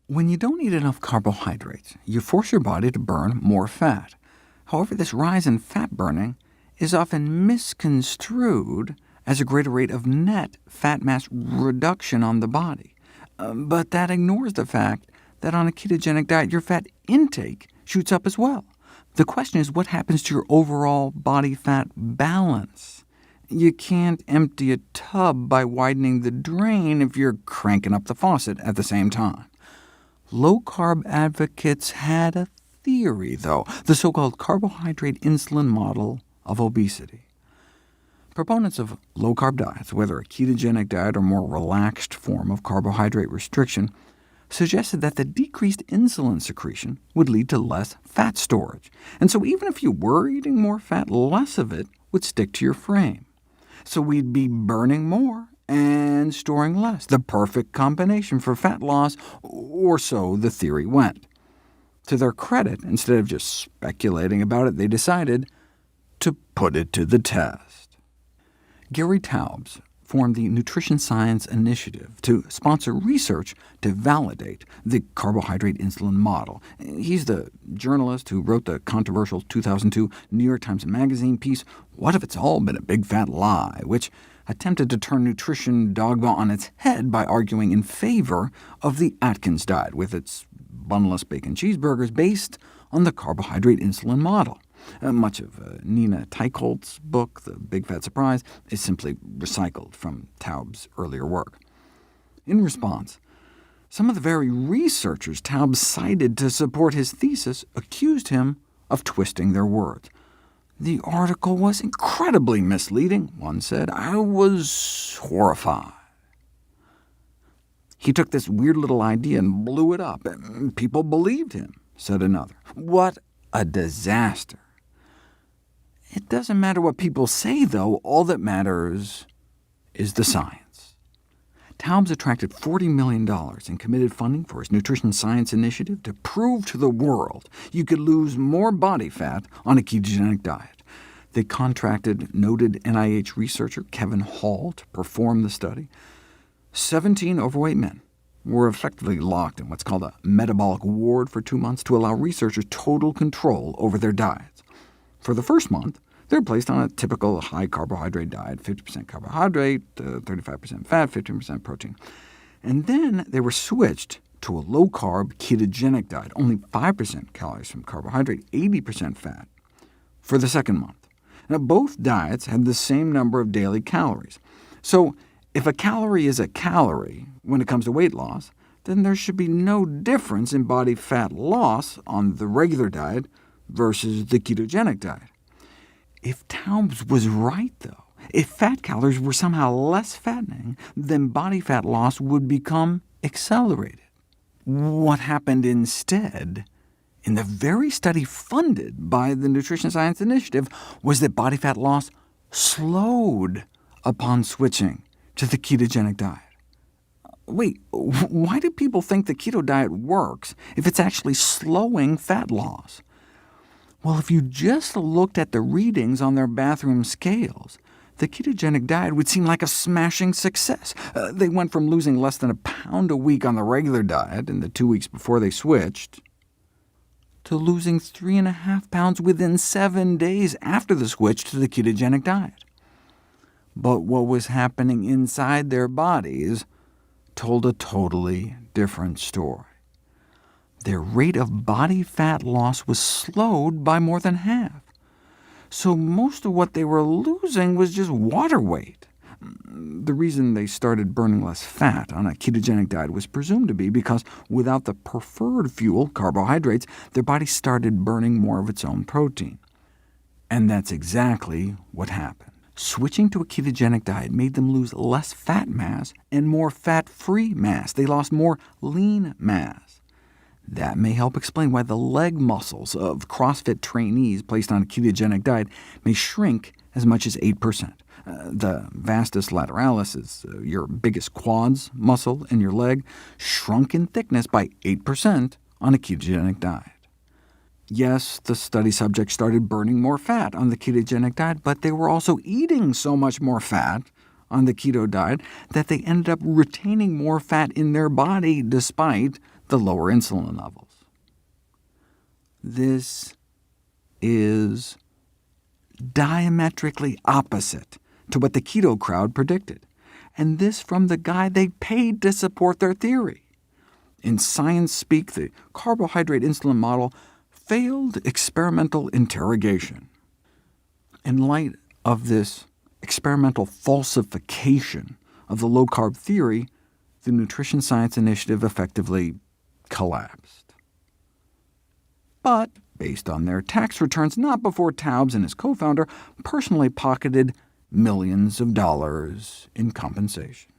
When you don't eat enough carbohydrates, you force your body to burn more fat. However, this rise in fat burning is often misconstrued as a greater rate of net fat mass reduction on the body. But that ignores the fact that on a ketogenic diet, your fat intake shoots up as well. The question is, what happens to your overall body fat balance? You can't empty a tub by widening the drain if you're cranking up the faucet at the same time. Low-carb advocates had a theory, though, the so-called carbohydrate insulin model of obesity. Proponents of low-carb diets, whether a ketogenic diet or more relaxed form of carbohydrate restriction, suggested that the decreased insulin secretion would lead to less fat storage, and so even if you were eating more fat, less of it would stick to your frame. So we'd be burning more and storing less, the perfect combination for fat loss, or so the theory went. To their credit, instead of just speculating about it, they decided to put it to the test. Gary Taubes formed the Nutrition Science Initiative to sponsor research to validate the carbohydrate insulin model. He's the journalist who wrote the controversial 2002 New York Times Magazine piece, "What If It's All Been a Big Fat Lie?", which attempted to turn nutrition dogma on its head by arguing in favor of the Atkins diet, with its bunless bacon cheeseburgers based on the carbohydrate insulin model. Much of Nina Teicholz's book, The Big Fat Surprise, is simply recycled from Taubes' earlier work. In response, some of the very researchers Taubes cited to support his thesis accused him of twisting their words. "The article was incredibly misleading," one said. "I was horrified. He took this weird little idea and blew it up, and people believed him," said another. "What a disaster." It doesn't matter what people say, though. All that matters is the science. Taubes attracted $40 million in committed funding for his Nutrition Science Initiative to prove to the world you could lose more body fat on a ketogenic diet. They contracted noted NIH researcher Kevin Hall to perform the study. 17 overweight men were effectively locked in what's called a metabolic ward for 2 months to allow researchers total control over their diets. For the first month, they're placed on a typical high-carbohydrate diet, 50% carbohydrate, 35% fat, 15% protein. And then they were switched to a low-carb ketogenic diet, only 5% calories from carbohydrate, 80% fat, for the second month. Now, both diets had the same number of daily calories. So if a calorie is a calorie when it comes to weight loss, then there should be no difference in body fat loss on the regular diet versus the ketogenic diet. If Taubes was right, though, if fat calories were somehow less fattening, then body fat loss would become accelerated. What happened instead, in the very study funded by the Nutrition Science Initiative, was that body fat loss slowed upon switching to the ketogenic diet. Wait, why do people think the keto diet works if it's actually slowing fat loss? Well, if you just looked at the readings on their bathroom scales, the ketogenic diet would seem like a smashing success. They went from losing less than a pound a week on the regular diet in the 2 weeks before they switched, to losing 3.5 pounds within 7 days after the switch to the ketogenic diet. But what was happening inside their bodies told a totally different story. Their rate of body fat loss was slowed by more than half. So most of what they were losing was just water weight. The reason they started burning less fat on a ketogenic diet was presumed to be because without the preferred fuel, carbohydrates, their body started burning more of its own protein. And that's exactly what happened. Switching to a ketogenic diet made them lose less fat mass and more fat-free mass. They lost more lean mass. That may help explain why the leg muscles of CrossFit trainees placed on a ketogenic diet may shrink as much as 8%. The vastus lateralis is your biggest quads muscle in your leg, shrunk in thickness by 8% on a ketogenic diet. Yes, the study subjects started burning more fat on the ketogenic diet, but they were also eating so much more fat on the keto diet that they ended up retaining more fat in their body despite the lower insulin levels. This is diametrically opposite to what the keto crowd predicted, and this from the guy they paid to support their theory. In science speak, the carbohydrate insulin model failed experimental interrogation. In light of this experimental falsification of the low-carb theory, the Nutrition Science Initiative effectively collapsed. But based on their tax returns, not before Taubes and his co-founder personally pocketed millions of dollars in compensation.